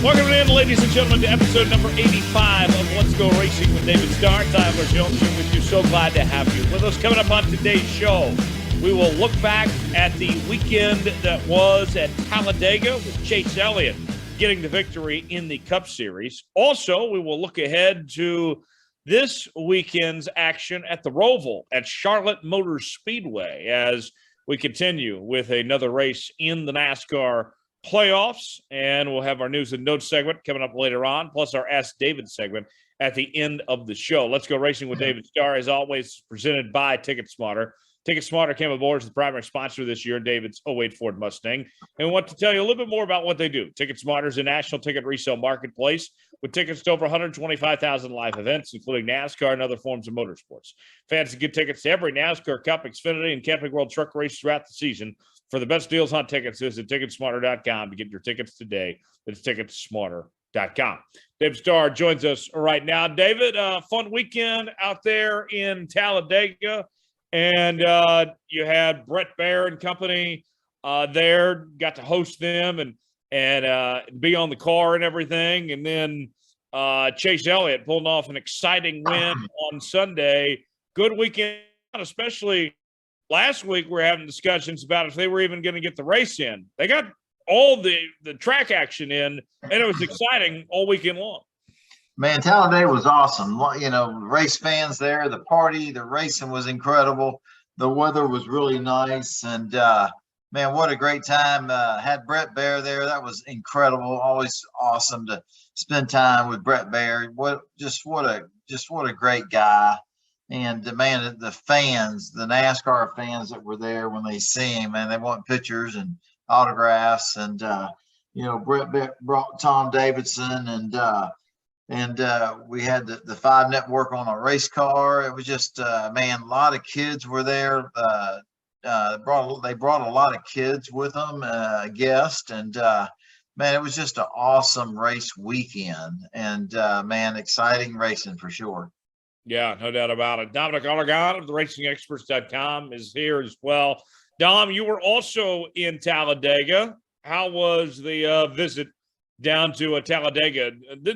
Welcome in, ladies and gentlemen, to episode number 85 of Let's Go Racing with David Starr. Tyler Jones here with you. So glad to have you with us. Coming up on today's show, we will look back at the weekend that was at Talladega with Chase Elliott getting the victory in the Cup Series. Also, we will look ahead to this weekend's action at the ROVAL at Charlotte Motor Speedway as we continue with another race in the NASCAR playoffs, and we'll have our news and notes segment coming up later on, plus our Ask David segment at the end of the show. Let's Go Racing with David Starr, as always, presented by TicketSmarter. TicketSmarter came aboard as the primary sponsor this year, David's '08 Ford Mustang, and we want to tell you a little bit more about what they do. TicketSmarter is a national ticket resale marketplace with tickets to over 125,000 live events, including NASCAR and other forms of motorsports. Fans can get tickets to every NASCAR, Cup, Xfinity, and Camping World Truck race throughout the season. For the best deals on tickets, visit TicketSmarter.com to get your tickets today. That's TicketSmarter.com. David Starr joins us right now. David, fun weekend out there in Talladega, and you had Brett Baer and company there. Got to host them and be on the car and everything, and then Chase Elliott pulling off an exciting win on Sunday. Good weekend, especially. Last week, we were having discussions about if they were even going to get the race in. They got all the track action in, and it was exciting all weekend long. Man, Talladega was awesome. You know, race fans there, the party, the racing was incredible. The weather was really nice, and man, what a great time. Had Brett Baer there. That was incredible. Always awesome to spend time with Brett Baer. What a great guy. And man, the fans, the NASCAR fans that were there when they see him, man, they want pictures and autographs. And you know, Brett brought Tom Davidson, and we had the 5 Network on a race car. It was just man, a lot of kids were there. They brought a lot of kids with them, guests, and man, it was just an awesome race weekend. And man, exciting racing for sure. Yeah, no doubt about it. Dominic Aragon of the RacingExperts.com is here as well. Dom, you were also in Talladega. How was the visit down to Talladega?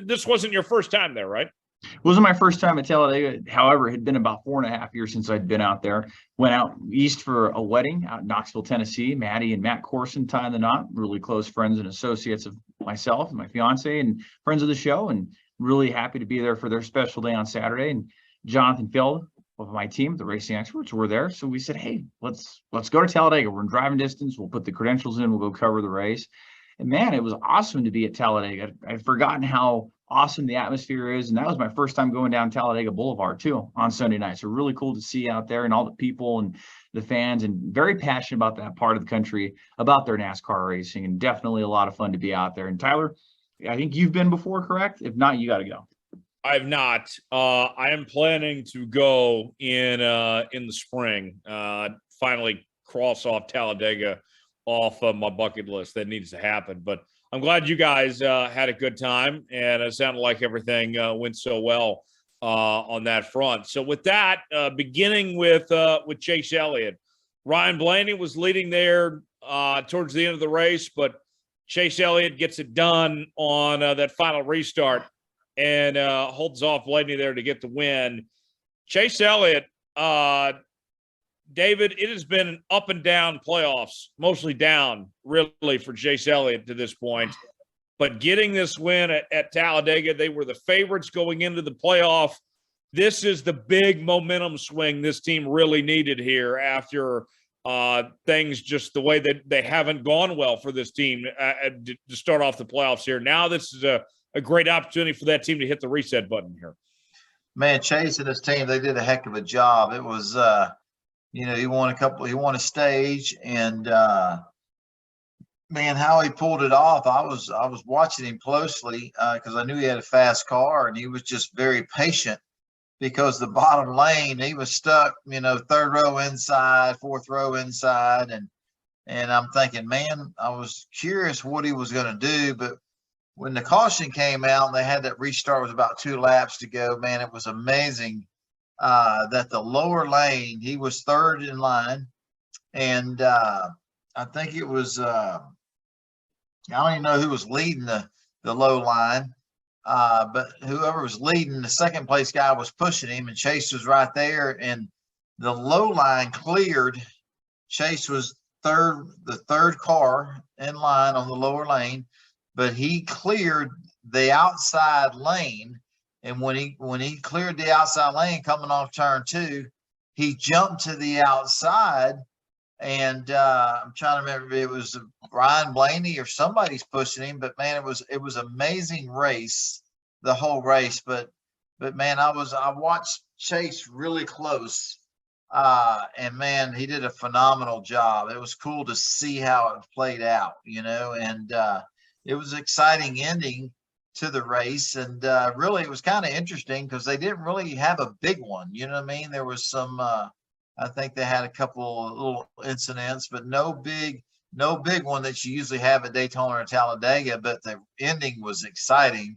This wasn't your first time there, right? It wasn't my first time at Talladega. However, it had been about 4.5 years since I'd been out there. Went out east for a wedding out in Knoxville, Tennessee. Maddie and Matt Corson tying the knot, really close friends and associates of myself and my fiance and friends of the show, and really happy to be there for their special day on Saturday. And Jonathan Feld of my team, the Racing Experts, were there. So we said, hey, let's go to Talladega. We're in driving distance. We'll put the credentials in. We'll go cover the race. And man, it was awesome to be at Talladega. I'd forgotten how awesome the atmosphere is. And that was my first time going down Talladega Boulevard too on Sunday night. So really cool to see out there and all the people and the fans, and very passionate about that part of the country, about their NASCAR racing, and definitely a lot of fun to be out there. And Tyler, I think you've been before, correct? If not, you got to go. I have not. I am planning to go in the spring. Finally cross off Talladega off of my bucket list. That needs to happen. But I'm glad you guys had a good time, and it sounded like everything went so well on that front. So with that, beginning with Chase Elliott, Ryan Blaney was leading there towards the end of the race, but Chase Elliott gets it done on that final restart and holds off Blaney there to get the win. Chase Elliott, David, it has been an up and down playoffs, mostly down, really, for Chase Elliott to this point. But getting this win at Talladega, they were the favorites going into the playoff. This is the big momentum swing this team really needed here after things just the way that they haven't gone well for this team to start off the playoffs here. Now this is a great opportunity for that team to hit the reset button here. Man, Chase and his team, they did a heck of a job. It was, you know, he won a stage, and man, how he pulled it off. I was watching him closely because I knew he had a fast car, and he was just very patient because the bottom lane, he was stuck, you know, 3rd row inside, 4th row inside, and I'm thinking, man, I was curious what he was going to do, but when the caution came out and they had that restart with about 2 laps to go, man, it was amazing that the lower lane, he was 3rd in line. And I think it was, I don't even know who was leading the low line. But whoever was leading, the second place guy was pushing him, and Chase was right there, and the low line cleared. Chase was the third car in line on the lower lane, but he cleared the outside lane. And when he cleared the outside lane coming off turn 2, he jumped to the outside. And I'm trying to remember if it was Ryan Blaney or somebody's pushing him, but man, it was amazing race, the whole race. But man, I watched Chase really close, and man, he did a phenomenal job. It was cool to see how it played out, and it was an exciting ending to the race. And really, it was kind of interesting because they didn't really have a big one. You know what I mean? There was some. I think they had a couple of little incidents, but no big one that you usually have at Daytona or Talladega. But the ending was exciting,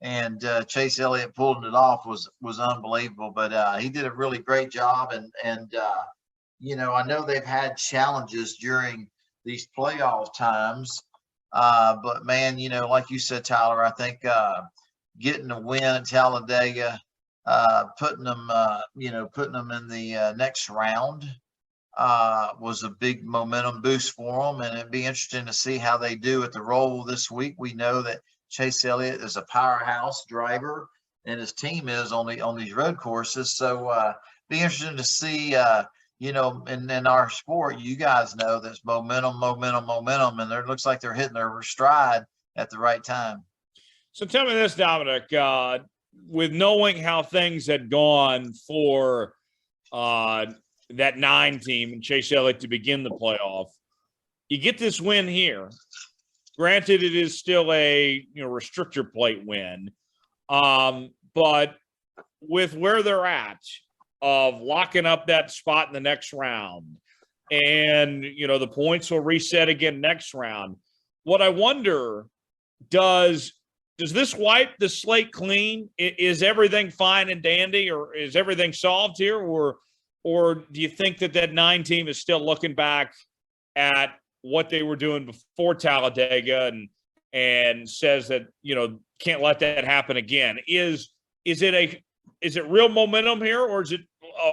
and Chase Elliott pulling it off was unbelievable. But he did a really great job, and I know they've had challenges during these playoff times, but man, like you said, Tyler, I think getting a win at Talladega. Putting them in the next round was a big momentum boost for them, and it'd be interesting to see how they do at the Roval this week. We know that Chase Elliott is a powerhouse driver, and his team is on these road courses. So be interesting to see. In our sport, you guys know there's momentum, and it looks like they're hitting their stride at the right time. So tell me this, Dominic. With knowing how things had gone for that 9 team and Chase Elliott to begin the playoff, you get this win here. Granted, it is still a restrictor plate win, but with where they're at of locking up that spot in the next round, and the points will reset again next round. What I wonder, does this wipe the slate clean? Is everything fine and dandy, or is everything solved here? Or do you think that 9 team is still looking back at what they were doing before Talladega and says that, can't let that happen again? Is it real momentum here, or is it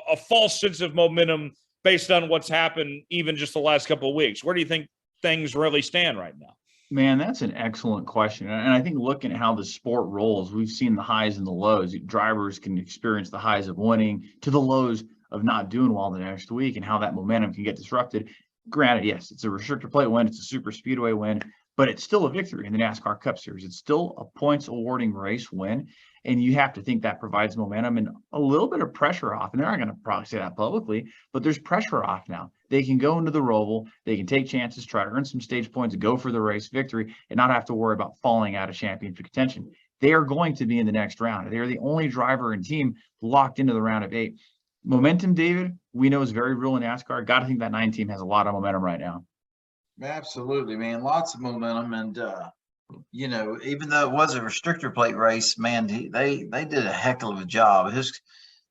a false sense of momentum based on what's happened even just the last couple of weeks? Where do you think things really stand right now? Man, that's an excellent question. And I think looking at how the sport rolls, we've seen the highs and the lows. Drivers can experience the highs of winning to the lows of not doing well the next week, and how that momentum can get disrupted. Granted, yes, it's a restrictor plate win, it's a super speedway win, but it's still a victory in the NASCAR Cup Series. It's still a points awarding race win. And you have to think that provides momentum and a little bit of pressure off. And they're not going to probably say that publicly, but there's pressure off now. They can go into the Roval, they can take chances, try to earn some stage points, go for the race victory, and not have to worry about falling out of championship contention. They are going to be in the next round. They are the only driver and team locked into the round of 8. Momentum, David, we know is very real in NASCAR. Got to think that 9 team has a lot of momentum right now. Absolutely, man. Lots of momentum. And, even though it was a restrictor plate race, man, they did a heck of a job.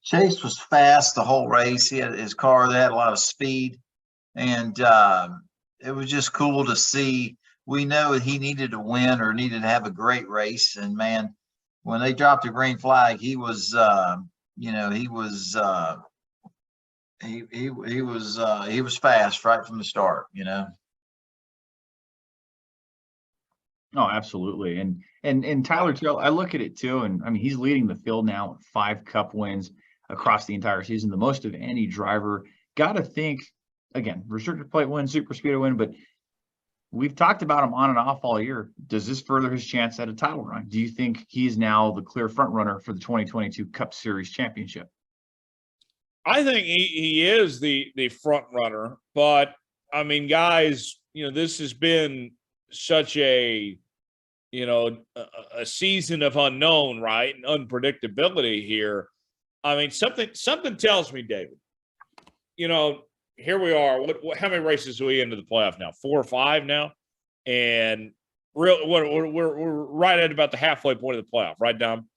Chase was fast the whole race. He had his car, they had a lot of speed. And it was just cool to see. We know he needed to win or needed to have a great race. And, man, when they dropped the green flag, he was fast right from the start, Oh, absolutely. And Tyler Terrell, I look at it too, and I mean, he's leading the field now with 5 Cup wins across the entire season, the most of any driver. Got to think, again, restricted plate win, super speedway win, but we've talked about him on and off all year. Does this further his chance at a title run? Do you think he's now the clear front runner for the 2022 Cup Series championship? I think he is the front runner, but I mean, guys, this has been such a season of unknown, right? And unpredictability here. I mean, something tells me, David, here we are. How many races are we into the playoff now? 4 or 5 now? And we're right at about the halfway point of the playoff, right, Dom?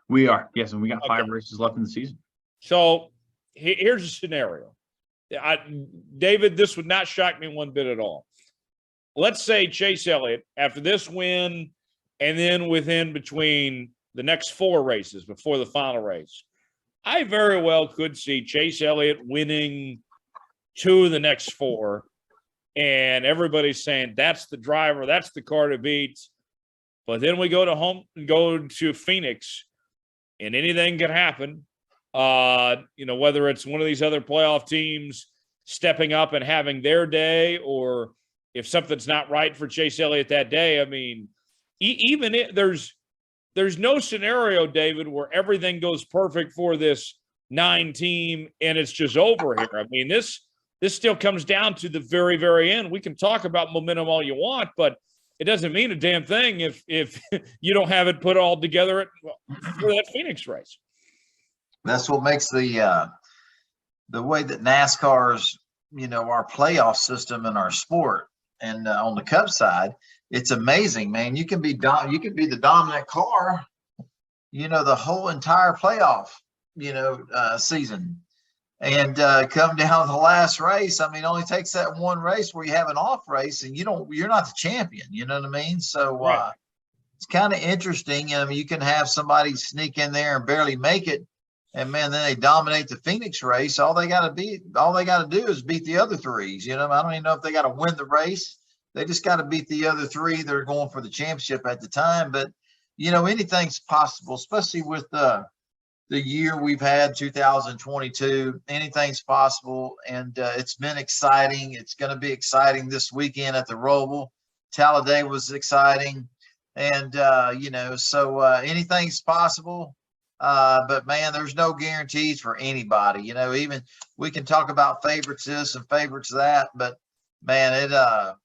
We are. Yes, and we got 5 races left in the season. So here's a scenario. David, this would not shock me one bit at all. Let's say Chase Elliott, after this win, and then within between the next 4 races before the final race, I very well could see Chase Elliott winning 2 of the next 4. And everybody's saying that's the driver, that's the car to beat. But then we go to Phoenix, and anything can happen. Whether it's one of these other playoff teams stepping up and having their day, or if something's not right for Chase Elliott that day. I mean, there's no scenario, David, where everything goes perfect for this 9 team and it's just over here. I mean, this still comes down to the very, very end. We can talk about momentum all you want, but it doesn't mean a damn thing if you don't have it put all together for that Phoenix race. That's what makes the way that NASCAR's, our playoff system in our sport, and on the Cup side, it's amazing, man. You can be the dominant car, the whole entire playoff, season, and come down to the last race. I mean, it only takes that one race where you have an off race, and you're not the champion. You know what I mean? So right. It's kind of interesting. I mean, you can have somebody sneak in there and barely make it, and man, then they dominate the Phoenix race. All they got to do is beat the other 3s. I don't even know if they got to win the race. They just got to beat the other 3 that are going for the championship at the time. But anything's possible, especially with the year we've had, 2022. Anything's possible, and it's been exciting. It's going to be exciting this weekend at the ROVAL. Talladega was exciting, and so anything's possible. But man, there's no guarantees for anybody. Even we can talk about favorites this and favorites that, but man, all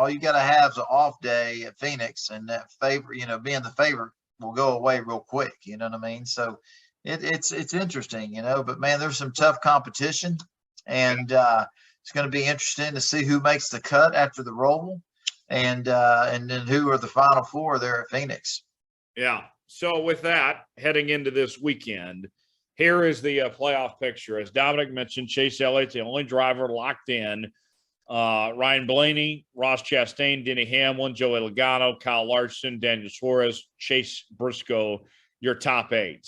you got to have is an off day at Phoenix, and that being the favorite will go away real quick. You know what I mean? So it's interesting, but man, there's some tough competition, and it's going to be interesting to see who makes the cut after the ROVAL, and then who are the final 4 there at Phoenix. Yeah. So with that, heading into this weekend, here is the playoff picture. As Dominic mentioned, Chase Elliott's the only driver locked in. Ryan Blaney, Ross Chastain, Denny Hamlin, Joey Logano, Kyle Larson, Daniel Suarez, Chase Briscoe, your top 8.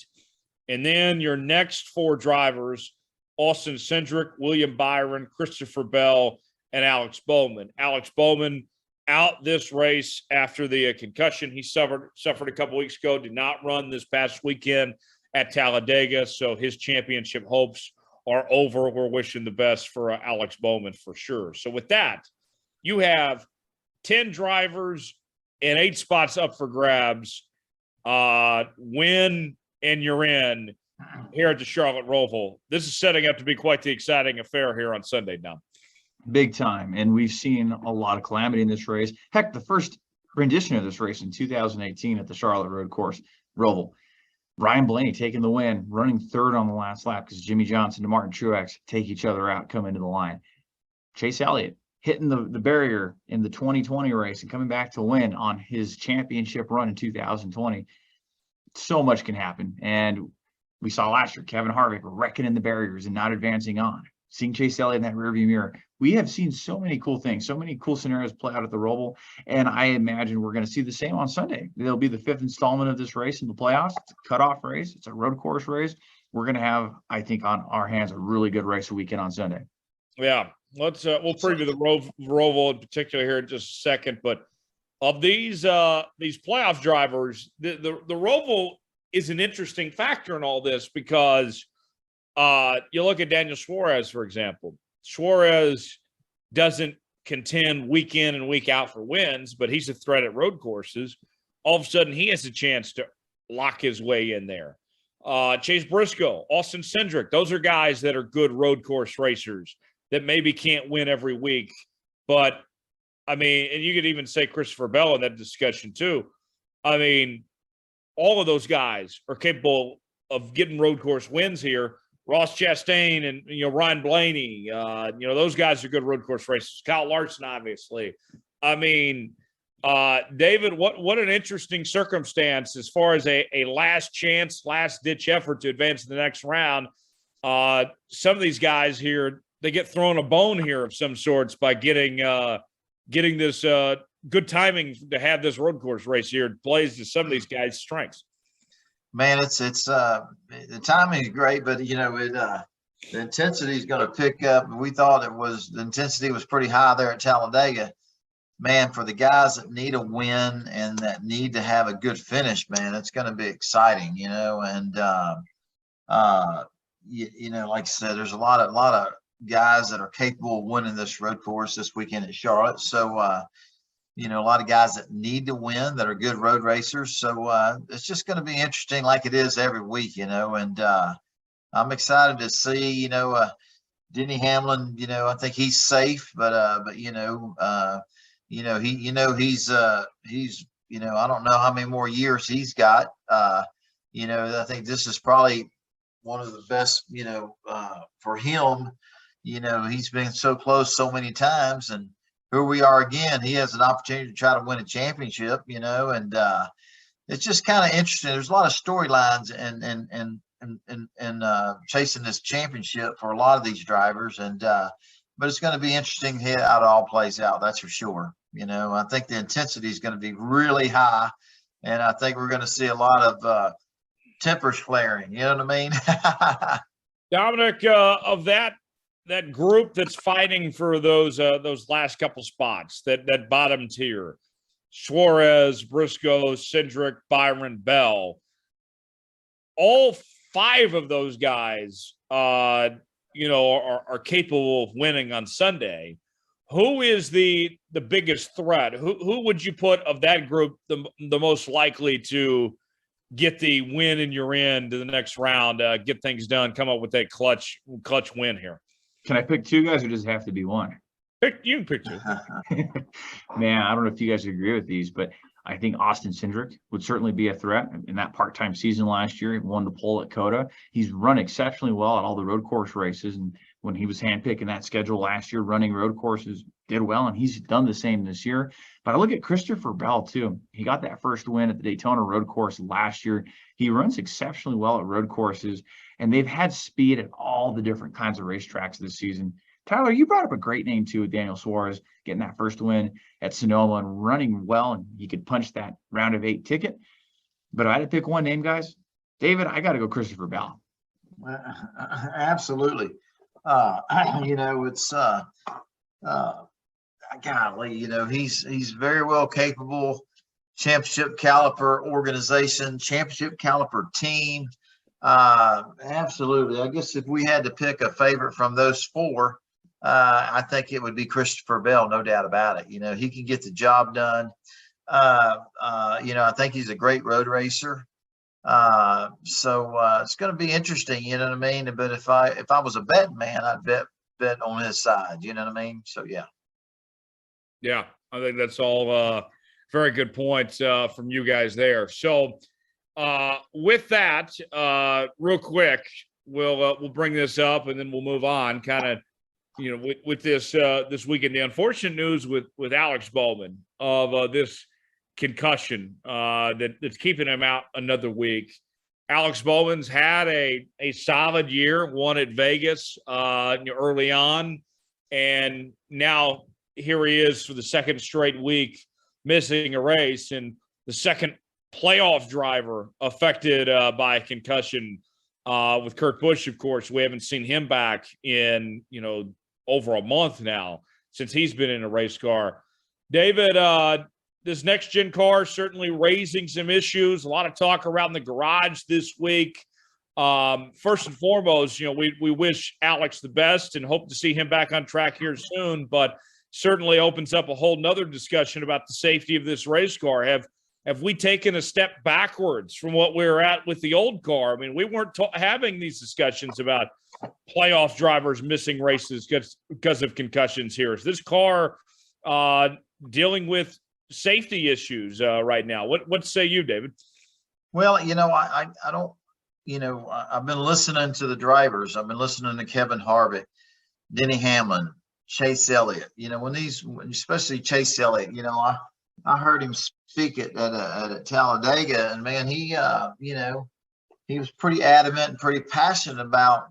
And then your next 4 drivers, Austin Cindric, William Byron, Christopher Bell, and Alex Bowman. Alex Bowman out this race after the concussion he suffered a couple weeks ago, did not run this past weekend at Talladega, so his championship hopes are over. We're wishing the best for Alex Bowman for sure. So with that, you have 10 drivers and 8 spots up for grabs. Win and you're in here at the Charlotte ROVAL. This is setting up to be quite the exciting affair here on Sunday now. Big time. And we've seen a lot of calamity in this race. Heck, the first rendition of this race in 2018 at the Charlotte Road Course ROVAL. Ryan Blaney taking the win, running 3rd on the last lap because Jimmy Johnson and Martin Truex take each other out, come into the line. Chase Elliott hitting the barrier in the 2020 race and coming back to win on his championship run in 2020. So much can happen. And we saw last year Kevin Harvick wrecking in the barriers and not advancing on. Seeing Chase Elliott in that rearview mirror. We have seen so many cool things, so many cool scenarios play out at the ROVAL, and I imagine we're going to see the same on Sunday. There'll be the 5th installment of this race in the playoffs. It's a cutoff race. It's a road course race. We're going to have, I think, on our hands a really good race weekend on Sunday. Yeah, we'll preview the ROVAL in particular here in just a second. But of these playoff drivers, the ROVAL is an interesting factor in all this because you look at Daniel Suarez, for example. Suarez doesn't contend week in and week out for wins, but he's a threat at road courses. All of a sudden, he has a chance to lock his way in there. Chase Briscoe, Austin Cindric, those are guys that are good road course racers that maybe can't win every week. But, I mean, and you could even say Christopher Bell in that discussion too. I mean, all of those guys are capable of getting road course wins here. Ross Chastain and, Ryan Blaney, those guys are good road course racers. Kyle Larson, obviously. I mean, David, what an interesting circumstance as far as a last chance, last ditch effort to advance to the next round. some of these guys here, they get thrown a bone here of some sorts by getting this good timing to have this road course race here. It plays to some of these guys' strengths. Man, the timing is great, but the intensity is going to pick up. We thought the intensity was pretty high there at Talladega. Man, for the guys that need a win and that need to have a good finish, man, it's going to be exciting, and like I said, there's a lot of guys that are capable of winning this road course this weekend at Charlotte. So, a lot of guys that need to win that are good road racers. So it's just going to be interesting like it is every week, and I'm excited to see, Denny Hamlin, I think he's safe, but he's I don't know how many more years he's got. I think this is probably one of the best, for him. He's been so close so many times, and here we are again. He has an opportunity to try to win a championship, and it's just kind of interesting. There's a lot of storylines and chasing this championship for a lot of these drivers, but it's going to be interesting how it all plays out. That's for sure. I think the intensity is going to be really high, and I think we're going to see a lot of tempers flaring. You know what I mean? Dominic, of that group that's fighting for those last couple spots, that bottom tier, Suarez, Briscoe, Cindric, Byron, Bell, all 5 of those guys, are capable of winning on Sunday. Who is the biggest threat? Who would you put of that group the most likely to get the win in your end to the next round, get things done, come up with that clutch win here? Can I pick 2 guys or does it have to be one? You can pick 2. Man, I don't know if you guys agree with these, but I think Austin Cindric would certainly be a threat. In that part-time season last year, he won the pole at COTA. He's run exceptionally well at all the road course races. And when he was handpicking that schedule last year, running road courses, did well. And he's done the same this year. But I look at Christopher Bell, too. He got that first win at the Daytona road course last year. He runs exceptionally well at road courses. And they've had speed at all the different kinds of racetracks this season. Tyler, you brought up a great name, too, with Daniel Suarez getting that first win at Sonoma and running well, and he could punch that round of 8 ticket. But if I had to pick one name, guys, David, I got to go Christopher Bell. Absolutely. It's golly, he's very well capable, championship caliber organization, championship caliber team. Absolutely. I guess if we had to pick a favorite from those 4, I think it would be Christopher Bell, no doubt about it. He can get the job done. I think he's a great road racer. So it's going to be interesting, you know what I mean? But if I was a betting man, I'd bet on his side, you know what I mean? So, yeah. Yeah, I think that's all very good points from you guys there. So with that, real quick, we'll bring this up and then we'll move on kind of, with this weekend. The unfortunate news with Alex Bowman of this concussion that's keeping him out another week. Alex Bowman's had a solid year, won at Vegas early on, and now here he is for the second straight week missing a race, and the second playoff driver affected by a concussion with Kurt Busch, of course. We haven't seen him back in, over a month now since he's been in a race car. David, this next-gen car certainly raising some issues. A lot of talk around the garage this week. First and foremost, we wish Alex the best and hope to see him back on track here soon, but certainly opens up a whole nother discussion about the safety of this race car. Have we taken a step backwards from what we were at with the old car? I mean, we weren't having these discussions about playoff drivers missing races because of concussions here. Is this car dealing with safety issues right now? What say you, David? Well, I don't, I've been listening to the drivers. I've been listening to Kevin Harvick, Denny Hamlin, Chase Elliott, especially Chase Elliott, I heard him speak at Talladega, and man, he was pretty adamant and pretty passionate about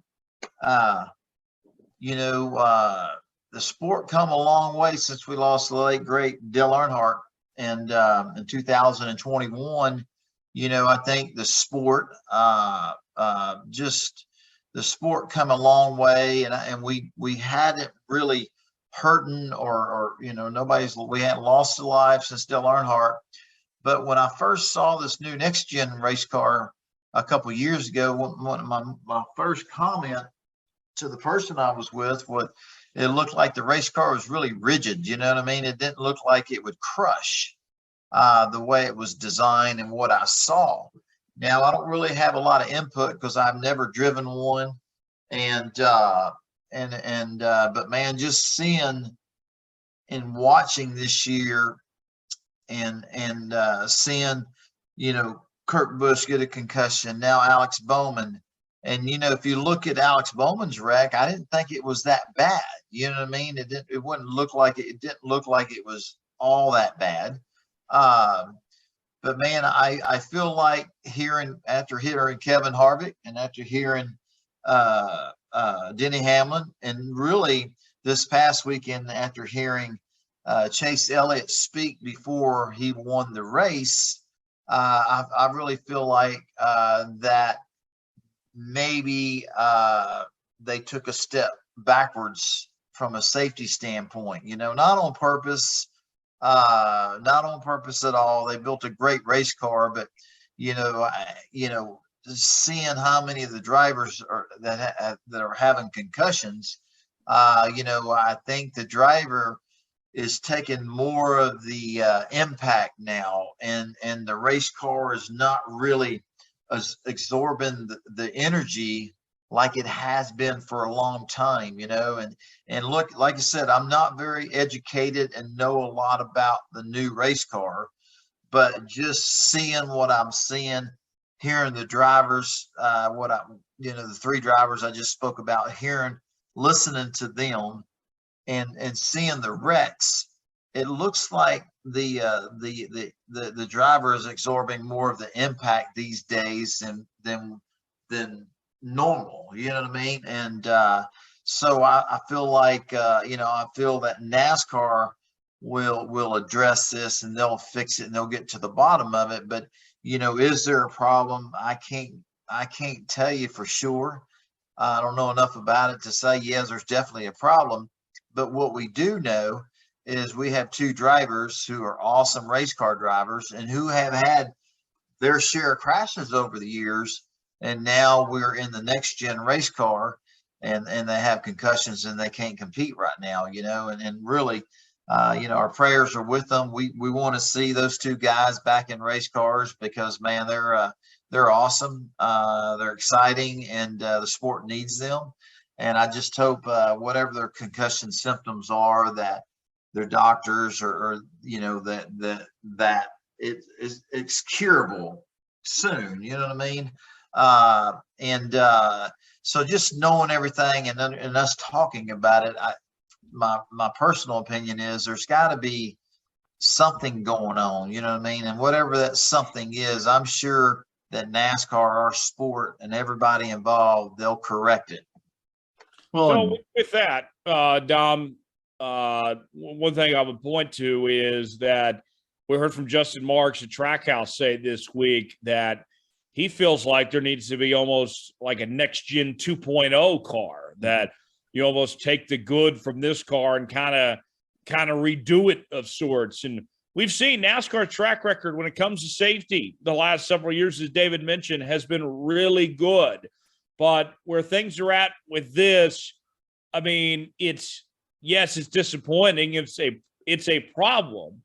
you know, the sport come a long way since we lost the late great Dale Earnhardt, and in 2021. You know, I think the sport, just the sport come a long way, and we hadn't really hurting or you know, we hadn't lost a life since Dale Earnhardt. But when I first saw this new next gen race car a couple of years ago, one of my first comment to the person I was with was, it looked like the race car was really rigid. You know what I mean? It didn't look like it would crush the way it was designed and what I saw. Now, I don't really have a lot of input because I've never driven one. But man, just seeing and watching this year and seeing, you know, Kurt Busch get a concussion, now Alex Bowman. And, you know, if you look at Alex Bowman's wreck, I didn't think it was that bad. You know what I mean? It didn't look like it was all that bad. But man, I feel like after hearing Kevin Harvick and after hearing Denny Hamlin, and really this past weekend after hearing Chase Elliott speak before he won the race, I really feel like that maybe they took a step backwards from a safety standpoint, you know, not on purpose at all. They built a great race car, but you know, seeing how many of the drivers that are having concussions, you know, I think the driver is taking more of the impact now, and the race car is not really absorbing the energy like it has been for a long time, you know. And look, like I said, I'm not very educated and know a lot about the new race car, but just seeing what I'm seeing, hearing the drivers, the three drivers I just spoke about, listening to them, and seeing the wrecks, it looks like the driver is absorbing more of the impact these days than normal. You know what I mean? And so I feel like I feel that NASCAR will address this, and they'll fix it, and they'll get to the bottom of it. But you know, is there a problem? I can't tell you for sure. I don't know enough about it to say yes, there's definitely a problem. But what we do know is we have two drivers who are awesome race car drivers and who have had their share of crashes over the years. And now we're in the next gen race car, and they have concussions and they can't compete right now, you know, and really, our prayers are with them. We want to see those two guys back in race cars because, man, they're awesome. They're exciting, and the sport needs them. And I just hope whatever their concussion symptoms are, that their doctors or that it's curable soon. You know what I mean? So just knowing everything and us talking about it, my personal opinion is there's got to be something going on. You know what I mean? And whatever that something is, I'm sure that NASCAR, our sport, and everybody involved, they'll correct it. Well, so with that, Dom, one thing I would point to is that we heard from Justin Marks at Trackhouse say this week that he feels like there needs to be almost like a next gen 2.0 car, that you almost take the good from this car and kind of redo it of sorts. And we've seen NASCAR track record when it comes to safety the last several years, as David mentioned, has been really good. But where things are at with this, I mean, it's disappointing. It's a problem,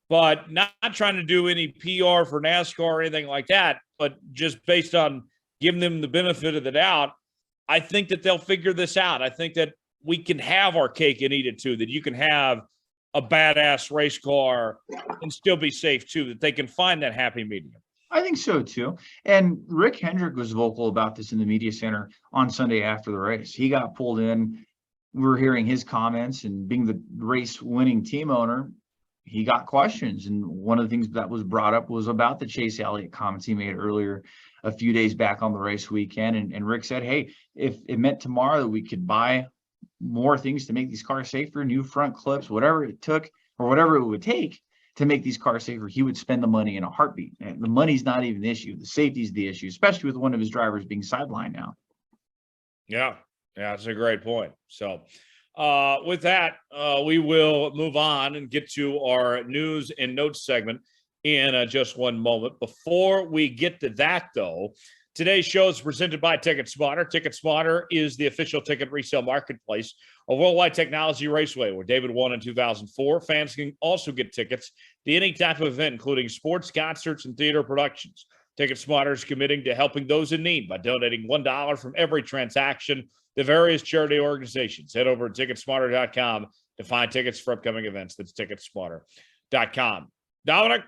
but not trying to do any PR for NASCAR or anything like that, but just based on giving them the benefit of the doubt, I think that they'll figure this out. I think that we can have our cake and eat it too, that you can have a badass race car and still be safe too, that they can find that happy medium. I think so too. And Rick Hendrick was vocal about this in the media center on Sunday after the race. He got pulled in. We were hearing his comments, and being the race winning team owner, he got questions. And one of the things that was brought up was about the Chase Elliott comments he made earlier a few days back on the race weekend. And Rick said, hey, if it meant tomorrow that we could buy more things to make these cars safer, new front clips, whatever it took or whatever it would take to make these cars safer, he would spend the money in a heartbeat. And the money's not even the issue. The safety is the issue, especially with one of his drivers being sidelined now. Yeah, that's a great point. So with that, we will move on and get to our news and notes segment in just one moment. Before we get to that, though, today's show is presented by TicketSmarter. TicketSmarter is the official ticket resale marketplace of Worldwide Technology Raceway, where David won in 2004. Fans can also get tickets to any type of event, including sports, concerts, and theater productions. TicketSmarter is committing to helping those in need by donating $1 from every transaction to various charity organizations. Head over to TicketSmarter.com to find tickets for upcoming events. That's TicketSmarter.com. Dominic,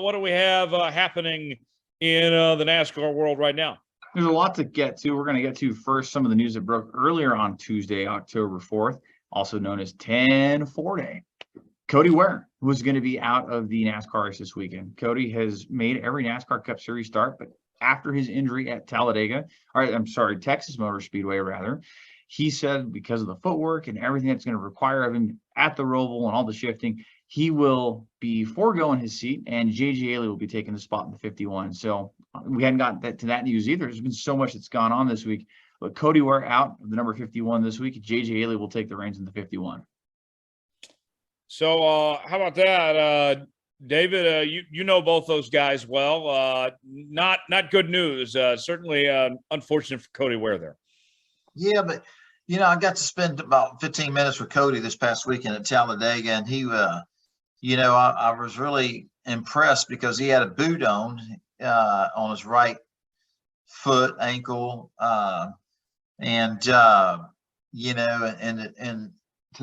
what do we have happening in the NASCAR world right now? There's a lot to get to. We're going to get to first some of the news that broke earlier on Tuesday, October 4th, also known as 10-4 Day. Cody Ware was going to be out of the NASCAR race this weekend. Cody has made every NASCAR Cup Series start, but after his injury at Texas Motor Speedway, rather, he said because of the footwork and everything that's going to require of him at the ROVAL and all the shifting, he will be foregoing his seat, and J.J. Haley will be taking the spot in the 51. So we hadn't gotten to that news either. There's been so much that's gone on this week. But Cody Ware out of the number 51 this week. J.J. Haley will take the reins in the 51. So how about that, David? You know both those guys well. Not good news. Certainly unfortunate for Cody Ware there. Yeah, but I got to spend about 15 minutes with Cody this past weekend at Talladega, and he, I was really impressed because he had a boot on his right foot, ankle, and to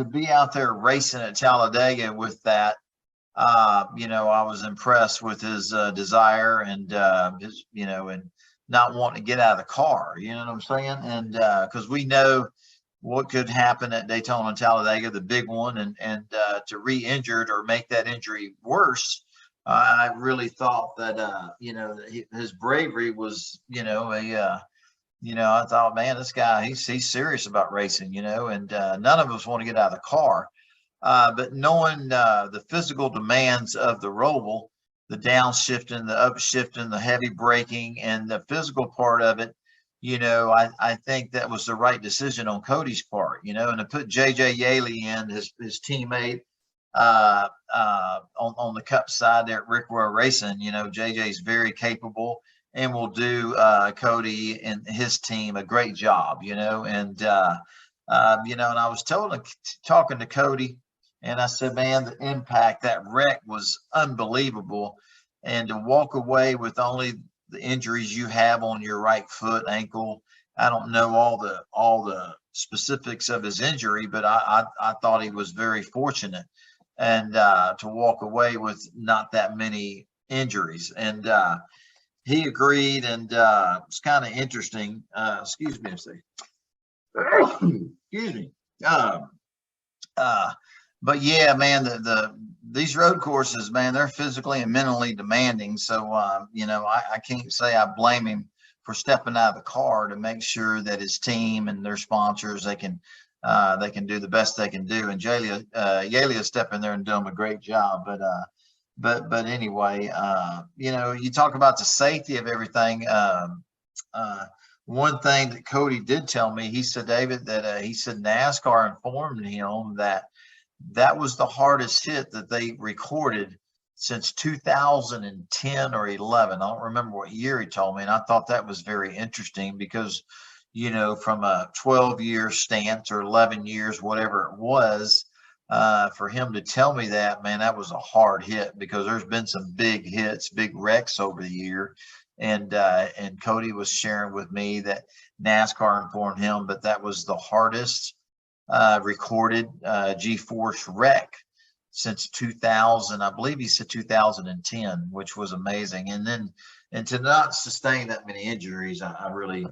be out there racing at Talladega with that, I was impressed with his desire and his, and not wanting to get out of the car. You know what I'm saying? And because we know what could happen at Daytona and Talladega, the big one, and to re-injured or make that injury worse. I really thought that his bravery was I thought, man, this guy, he's serious about racing, and none of us want to get out of the car. But knowing the physical demands of the ROVAL, the downshifting, the upshifting, the heavy braking, and the physical part of it, I think that was the right decision on Cody's part, and to put J.J. Haley in, his teammate on the Cup side there at Rickwell Racing. J.J.'s very capable and will do Cody and his team a great job, and I was talking to Cody, and I said, man, the impact, that wreck was unbelievable. And to walk away with only the injuries you have on your right foot, ankle, I don't know all the specifics of his injury, but I thought he was very fortunate and to walk away with not that many injuries. And he agreed, and it's kind of interesting. Excuse me a second. Excuse me. But yeah, man, these road courses, man, they're physically and mentally demanding. So, I can't say I blame him for stepping out of the car to make sure that his team and their sponsors, they can do the best they can do. And Yaley is stepping there and doing a great job. But anyway, you talk about the safety of everything. One thing that Cody did tell me, he said, David, that he said NASCAR informed him that was the hardest hit that they recorded since 2010 or 11. I don't remember what year he told me. And I thought that was very interesting because, from a 12-year stance or 11 years, whatever it was, for him to tell me that, man, that was a hard hit because there's been some big hits, big wrecks over the year. And Cody was sharing with me that NASCAR informed him, but that was the hardest recorded G-force wreck since 2000. I believe he said 2010, which was amazing. And to not sustain that many injuries, I really,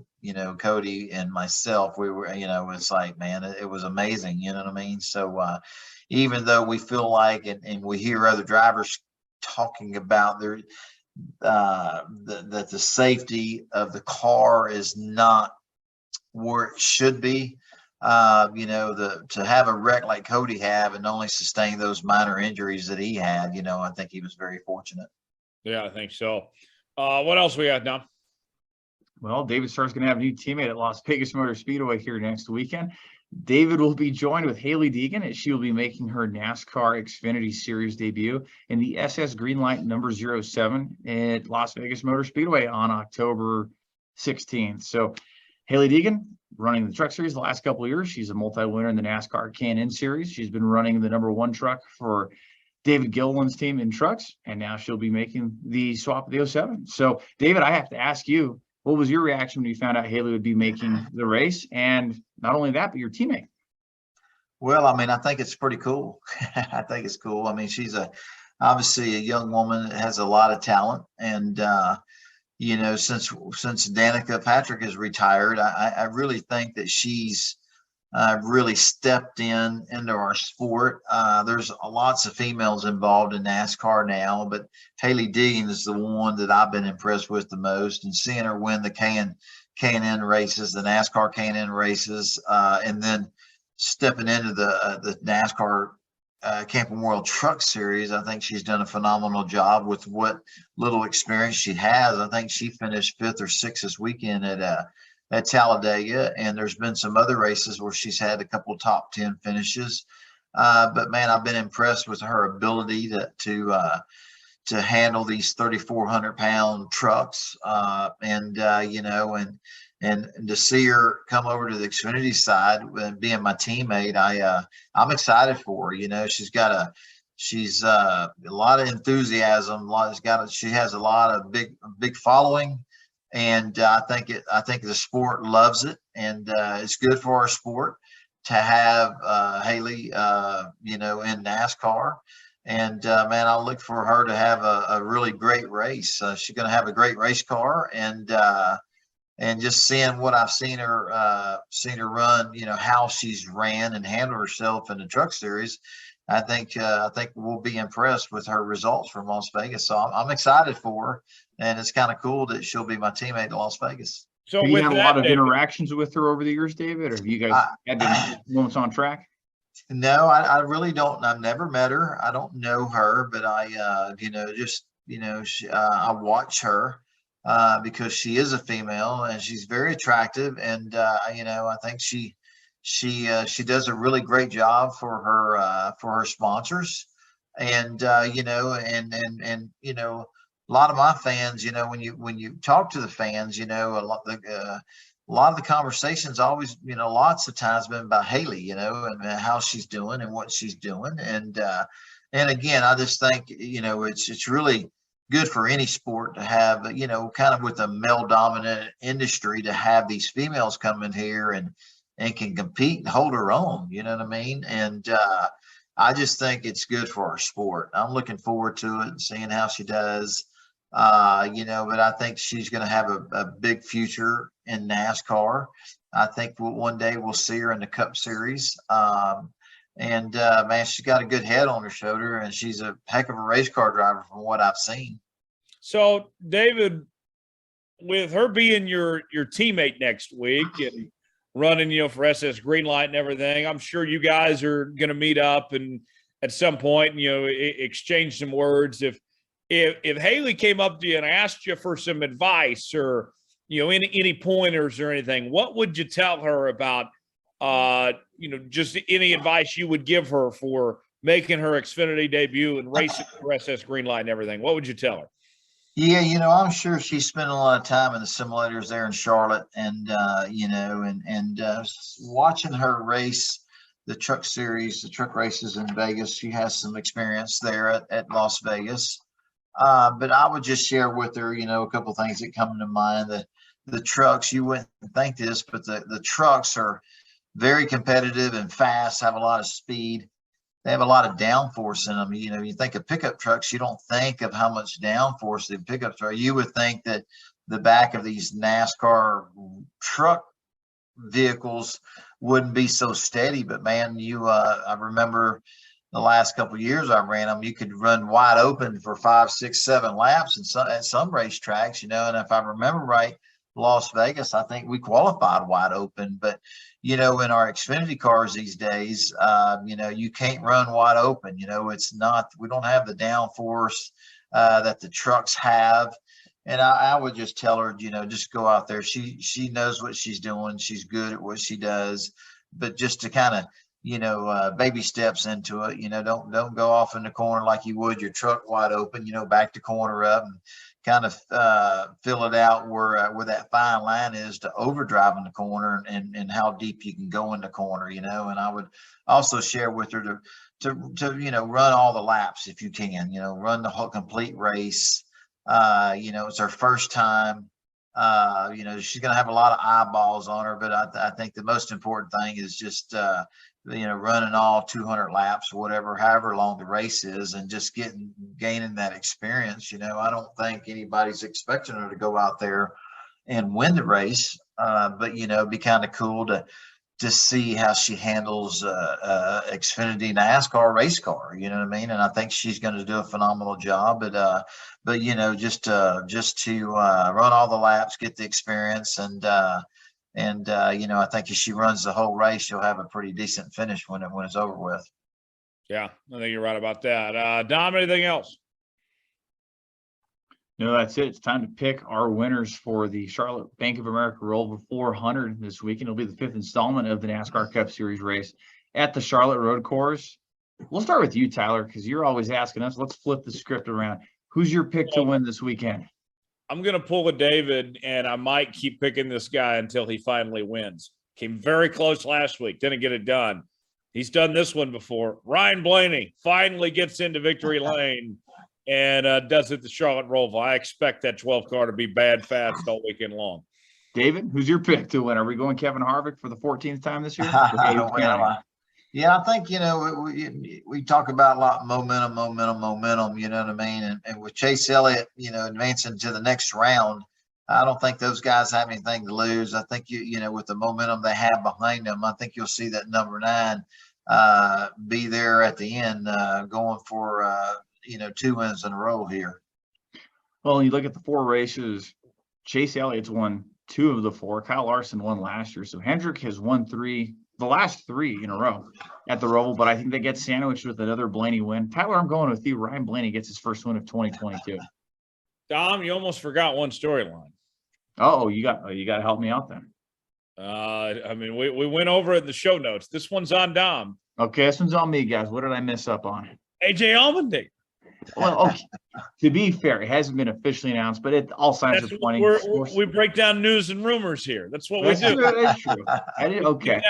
Cody and myself, we were, it's like, man, it was amazing. You know what I mean? So even though we feel like, and we hear other drivers talking about their that the safety of the car is not where it should be. To have a wreck like Cody have and only sustain those minor injuries that he had, I think he was very fortunate. Yeah, I think so. What else we got, Dom? Well, David Starr is going to have a new teammate at Las Vegas Motor Speedway here next weekend. David will be joined with Hailie Deegan as she will be making her NASCAR Xfinity Series debut in the SS Greenlight number 07 at Las Vegas Motor Speedway on October 16th. So Hailie Deegan running the truck series the last couple of years. She's a multi-winner in the NASCAR Can-In series. She's been running the number 1 truck for David Gilliland's team in trucks, and now she'll be making the swap of the 07. So David, I have to ask you, what was your reaction when you found out Hailie would be making the race? And not only that, but your teammate. Well, I mean, I think it's pretty cool. I think it's cool. I mean, she's obviously a young woman that has a lot of talent. And, since Danica Patrick is retired, I really think that she's really stepped into our sport. There's lots of females involved in NASCAR now, but Hailie Deegan is the one that I've been impressed with the most, and seeing her win the Can-In races, the NASCAR Can-In races, and then stepping into the NASCAR Camping World Truck Series. I think she's done a phenomenal job with what little experience she has. I think she finished 5th or 6th this weekend at Talladega, and there's been some other races where she's had a couple of top 10 finishes. But man, I've been impressed with her ability to handle these 3,400-pound trucks, and to see her come over to the Xfinity side and being my teammate, I'm excited for her. She's a lot of enthusiasm. She has a lot of big following. And I think the sport loves it, and it's good for our sport to have Hailie, in NASCAR. And man, I look for her to have a really great race. She's going to have a great race car, and just seeing what I've seen her run, how she's ran and handled herself in the Truck Series, I think we'll be impressed with her results from Las Vegas. So I'm excited for her, and it's kind of cool that she'll be my teammate in Las Vegas. So have you had a lot of interactions with her over the years, David, or have you guys had moments on track? No, I really don't. I've never met her. I don't know her, but I watch her because she is a female and she's very attractive, and I think she does a really great job for her sponsors, and a lot of my fans, when you talk to the fans, a lot of the conversations always, lots of times been about Hailie, and how she's doing and what she's doing, and again, I just think it's really good for any sport to have, kind of with a male dominant industry, to have these females come in here and can compete and hold her own, you know what I mean? And I just think it's good for our sport. I'm looking forward to it and seeing how she does, but I think she's going to have a big future in NASCAR. I think one day we'll see her in the Cup Series. Man, she's got a good head on her shoulder, and she's a heck of a race car driver from what I've seen. So, David, with her being your teammate next week and running, for SS Greenlight and everything, I'm sure you guys are going to meet up and at some point, exchange some words. If Hailie came up to you and asked you for some advice or, any pointers or anything, what would you tell her about, just any advice you would give her for making her Xfinity debut and racing for SS Greenlight and everything? What would you tell her? Yeah, I'm sure she spent a lot of time in the simulators there in Charlotte, and watching her race the Truck Series, the truck races in Vegas. She has some experience there at Las Vegas. But I would just share with her, a couple of things that come to mind. The trucks, you wouldn't think this, but the trucks are very competitive and fast, have a lot of speed. They have a lot of downforce in them. You think of pickup trucks, you don't think of how much downforce the pickups are. You would think that the back of these NASCAR truck vehicles wouldn't be so steady, but man, I remember the last couple of years I ran them, you could run wide open for 5, 6, 7 laps at some racetracks, and if I remember right, Las Vegas, I think we qualified wide open, but in our Xfinity cars these days, you can't run wide open. It's not, we don't have the downforce that the trucks have. And I would just tell her, just go out there. She knows what she's doing. She's good at what she does, but just to kind of, baby steps into it, don't go off in the corner like you would your truck wide open, back the corner up and kind of fill it out where that fine line is to overdrive in the corner and how deep you can go in the corner, and I would also share with her to run all the laps if you can, run the whole complete race. It's her first time. She's going to have a lot of eyeballs on her, but I think the most important thing is just, running all 200 laps, however long the race is, and just gaining that experience. I don't think anybody's expecting her to go out there and win the race, but it'd be kind of cool to see how she handles Xfinity NASCAR race car, you know what I mean? And I think she's going to do a phenomenal job. But just to run all the laps, get the experience, and I think if she runs the whole race, she'll have a pretty decent finish when it's over with. Yeah, I think you're right about that. Dom, anything else? No, that's it. It's time to pick our winners for the Charlotte Bank of America Roval 400 this weekend. It'll be the 5th installment of the NASCAR Cup Series race at the Charlotte Road Course. We'll start with you, Tyler, because you're always asking us. Let's flip the script around. Who's your pick to win this weekend? I'm going to pull a David, and I might keep picking this guy until he finally wins. Came very close last week. Didn't get it done. He's done this one before. Ryan Blaney finally gets into victory lane and does it the Charlotte Roval. I expect that 12 car to be bad fast all weekend long. David, who's your pick to win? Are we going Kevin Harvick for the 14th time this year? Yeah, I think, we talk about a lot momentum, you know what I mean? And with Chase Elliott, advancing to the next round, I don't think those guys have anything to lose. I think, with the momentum they have behind them, I think you'll see that number 9 be there at the end, going for, 2 wins in a row here. Well, you look at the 4 races, Chase Elliott's won 2 of the 4. Kyle Larson won last year. So Hendrick has won the last 3 in a row at the Roval, but I think they get sandwiched with another Blaney win. Tyler, I'm going with you. Ryan Blaney gets his first win of 2022. Dom, you almost forgot one storyline. Oh, you got to help me out then. We went over it in the show notes. This one's on Dom. Okay, this one's on me, guys. What did I miss up on? AJ Allmendinger. Well, okay. To be fair, it hasn't been officially announced, but all signs are pointing. We break down news and rumors here. That's what we do. That's true. Okay.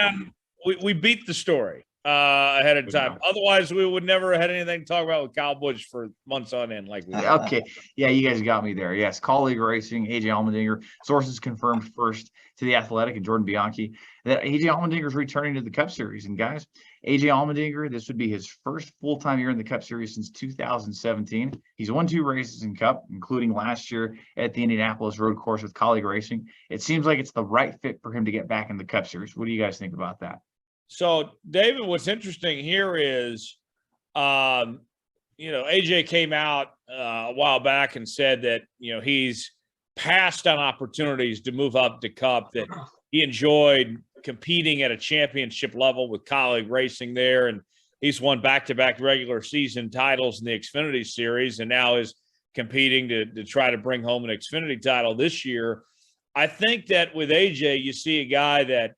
We beat the story ahead of time. Otherwise, we would never have had anything to talk about with Kyle Busch for months on end. Like we did. Okay. Yeah, you guys got me there. Yes, Colleague Racing, AJ Allmendinger. Sources confirmed first to The Athletic and Jordan Bianchi that AJ Allmendinger is returning to the Cup Series. And guys, AJ Allmendinger, this would be his first full-time year in the Cup Series since 2017. He's won 2 races in Cup, including last year at the Indianapolis Road Course with Colleague Racing. It seems like it's the right fit for him to get back in the Cup Series. What do you guys think about that? So, David, what's interesting here is, AJ came out a while back and said that, he's passed on opportunities to move up to Cup, that he enjoyed competing at a championship level with Colleague Racing there. And he's won back-to-back regular season titles in the Xfinity Series and now is competing to try to bring home an Xfinity title this year. I think that with AJ, you see a guy that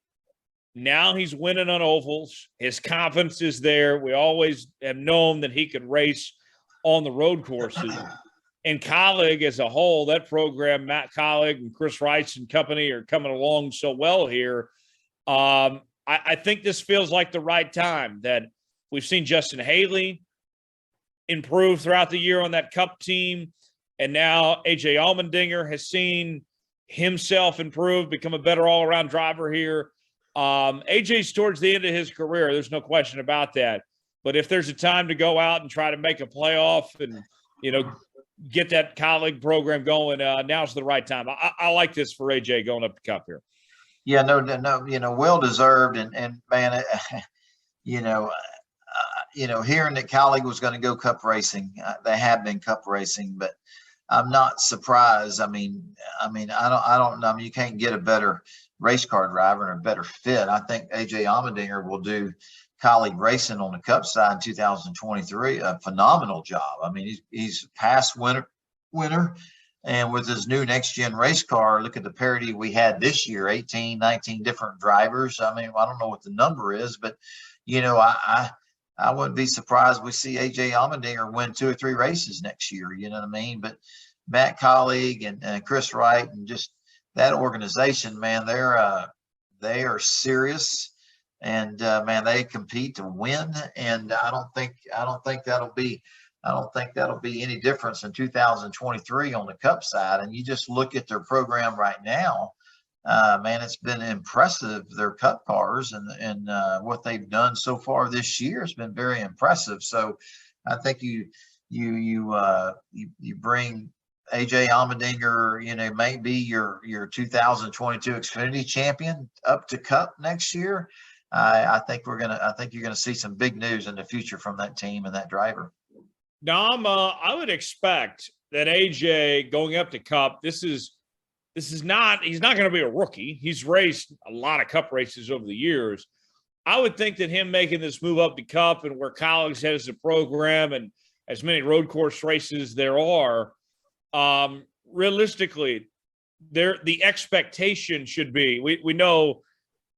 now he's winning on ovals. His confidence is there. We always have known that he could race on the road courses. And Colleague as a whole, that program, Matt Colleague and Chris Rice and company are coming along so well here. I think this feels like the right time that we've seen Justin Haley improve throughout the year on that Cup team. And now AJ Allmendinger has seen himself improve, become a better all-around driver here. AJ's towards the end of his career. There's no question about that. But if there's a time to go out and try to make a playoff and, get that Colleague program going, now's the right time. I like this for AJ going up the Cup here. Yeah, no, well deserved, and man, hearing that Colleague was going to go Cup racing, they have been Cup racing, but I'm not surprised. I mean, I don't know. I mean, you can't get a better race car driver and a better fit. I think AJ Allmendinger will do Colleague racing on the Cup side in 2023 a phenomenal job. I mean, he's past winner, and with his new next gen race car, look at the parity we had this year, 18, 19 different drivers. I mean, I don't know what the number is, but I wouldn't be surprised we see AJ Allmendinger win 2 or 3 races next year. You know what I mean? But Matt Colleague and Chris Wright and just that organization, man, they are serious, and man, they compete to win. And I don't think that'll be any difference in 2023 on the Cup side. And you just look at their program right now. Man, it's been impressive. Their Cup cars and what they've done so far this year has been very impressive. So I think you bring AJ Allmendinger, may be your 2022 Xfinity champion up to Cup next year. I think you're gonna see some big news in the future from that team and that driver. Dom, I would expect that AJ going up to Cup. He's not going to be a rookie. He's raced a lot of Cup races over the years. I would think that him making this move up to Cup and where Colleagues has a program and as many road course races there are, realistically, the expectation should be, we know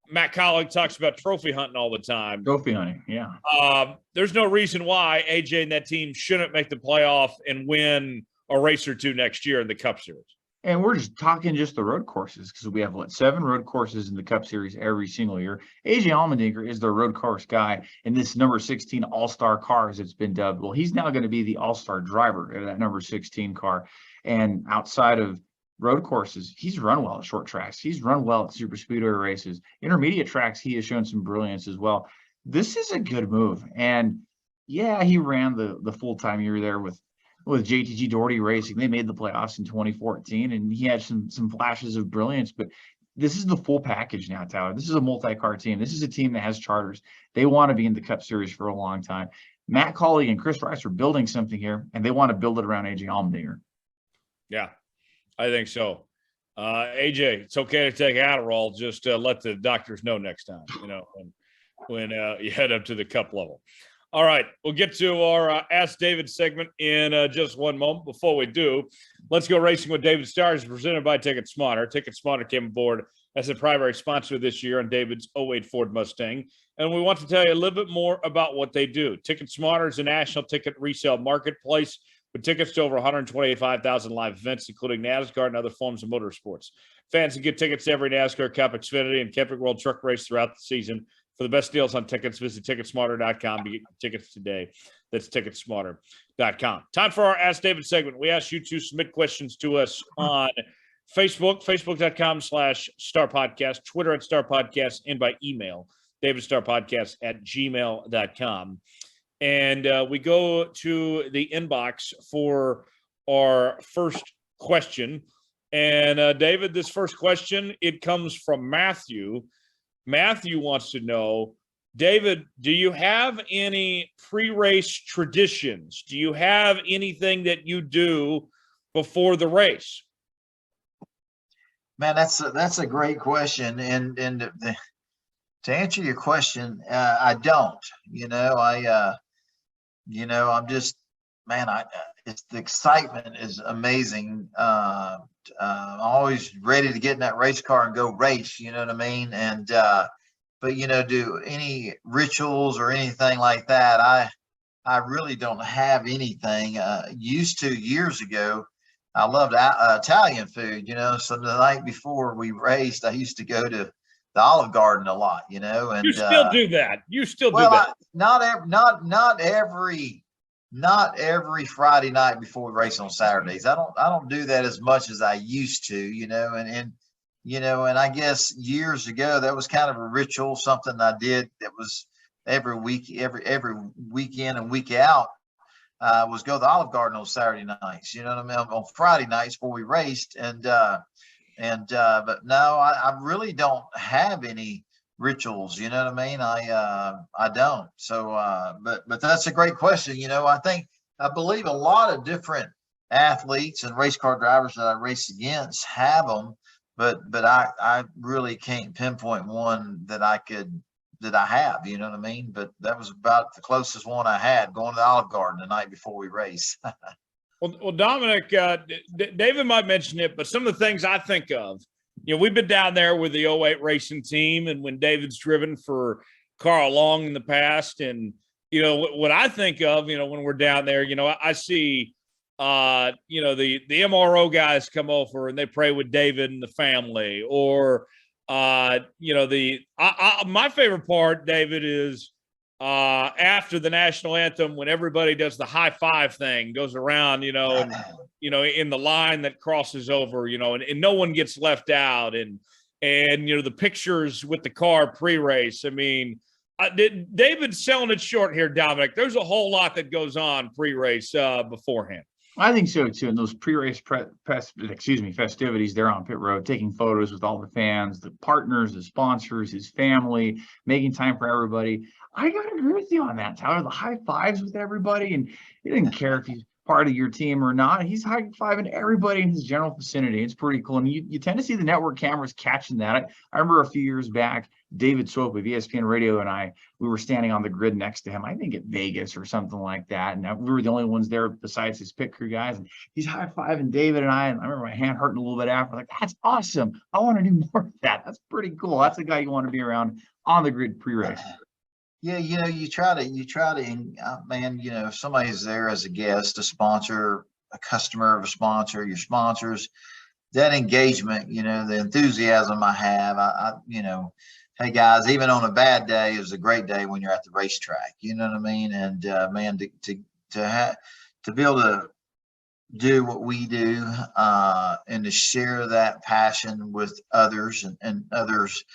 Matt Colleague talks about trophy hunting all the time. Trophy hunting, yeah. There's no reason why AJ and that team shouldn't make the playoff and win a race or two next year in the Cup Series. And we're just talking just the road courses because we have 7 road courses in the Cup Series every single year. AJ Allmendinger is the road course guy in this number 16 All-Star car, as it's been dubbed. Well, he's now going to be the All-Star driver of that number 16 car. And outside of road courses, he's run well at short tracks. He's run well at super speedway races. Intermediate tracks, he has shown some brilliance as well. This is a good move. And yeah, he ran the full-time year there with JTG Doherty Racing. They made the playoffs in 2014, and he had some flashes of brilliance. But this is the full package now, Tyler. This is a multi-car team. This is a team that has charters. They want to be in the Cup Series for a long time. Matt Colleague and Chris Rice are building something here, and they want to build it around AJ Allmendinger. Yeah, I think so. AJ, it's okay to take Adderall. Just let the doctors know next time, when you head up to the Cup level. All right, we'll get to our Ask David segment in just one moment. Before we do, Let's Go Racing with David Starr is presented by TicketSmarter. TicketSmarter came aboard as a primary sponsor this year on David's 08 Ford Mustang, and we want to tell you a little bit more about what they do. TicketSmarter is a national ticket resale marketplace with tickets to over 125,000 live events, including NASCAR and other forms of motorsports. Fans can get tickets to every NASCAR, Cup, Xfinity, and Camping World Truck Race throughout the season. For the best deals on tickets, visit TicketSmarter.com to get tickets today. That's TicketSmarter.com. Time for our Ask David segment. We ask you to submit questions to us on Facebook, Facebook.com/StarPodcast, Twitter @StarPodcast, and by email, DavidStarPodcast@gmail.com. And we go to the inbox for our first question. And David, this first question, it comes from Matthew. Matthew wants to know, David, do you have any pre-race traditions? Do you have anything that you do before the race? Man, that's a great question. And to answer your question, I don't. I'm just, man, it's the excitement is amazing. I'm always ready to get in that race car and go race, you know what I mean? And, but do any rituals or anything like that, I really don't have anything. Used to years ago, I loved Italian food, so the night before we raced, I used to go to the Olive Garden a lot, and you still do that. You still do that. Not every Friday night before we race on Saturdays. I don't do that as much as I used to, and I guess years ago that was kind of a ritual, something I did that was every weekend and week out, was go to the Olive Garden on Saturday nights, on Friday nights before we raced. But no, I really don't have any rituals. You know what I mean? I don't. So, but that's a great question. You know, I believe a lot of different athletes and race car drivers that I race against have them, but I really can't pinpoint one that I have, you know what I mean? But that was about the closest one I had, going to the Olive Garden the night before we race. Well, Dominic, David might mention it, but some of the things I think of, you know, we've been down there with the '08 racing team, and when David's driven for Carl Long in the past, and you know what I think of, you know, when we're down there, you know, I see, you know, the MRO guys come over and they pray with David and the family, or you know, my favorite part, David, is after the national anthem, when everybody does the high five thing, goes around, you know, and you know, in the line that crosses over, you know, and no one gets left out, and you know, the pictures with the car pre-race. I mean, David's selling it short here, Dominic. There's a whole lot that goes on pre-race beforehand. I think so too. And those pre-race festivities there on pit road, taking photos with all the fans, the partners, the sponsors, his family, making time for everybody. I gotta agree with you on that, Tyler. The high fives with everybody, and he didn't care if he's part of your team or not. He's high fiving everybody in his general vicinity. It's pretty cool. And you tend to see the network cameras catching that. I remember a few years back, David Swope of ESPN Radio and we were standing on the grid next to him, I think at Vegas or something like that. And we were the only ones there besides his pit crew guys. And he's high-fiving David and I remember my hand hurting a little bit after. Like, that's awesome. I want to do more of that. That's pretty cool. That's a guy you want to be around on the grid pre-race. Yeah, you know, you try to, man, you know, if somebody's there as a guest, a sponsor, a customer of a sponsor, your sponsors, that engagement, you know, the enthusiasm I have, you know, hey guys, even on a bad day is a great day when you're at the racetrack, you know what I mean? And man, to be able to do what we do and to share that passion with others and others